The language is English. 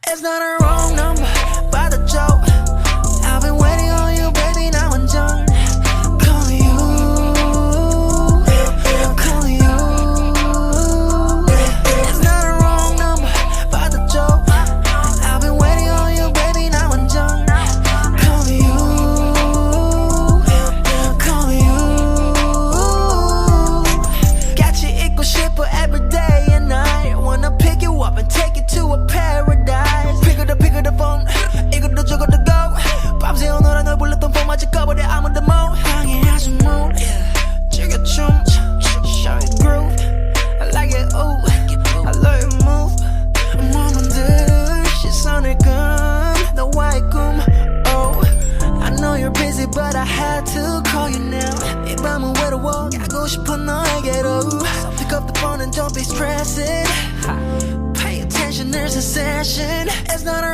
It's not a wrong number, by the joke. I've been waiting on you, baby, now I'm done. Calling you, calling you. It's not a wrong number, by the joke. I've been waiting on you, baby, now I'm done. Calling you, calling you. Got you equal shit for every day and night. Wanna pick you up and take you to a paradise. Pick up the phone, 이것도 저것도 go. 밤새 오늘은 널 불렀던 폰 마치 꺼버려 아무도 못 방해하지 못. 즐겨춤, show you groove. I like it, ooh, I love your move. 모험들 시선을 끔 너와의 꿈. Oh, I know you're busy but I had to call you now. 이 밤은 외로워 가고 싶어 너에게로. So pick up the phone and don't be stressing. Pay attention, there's a session. It's not a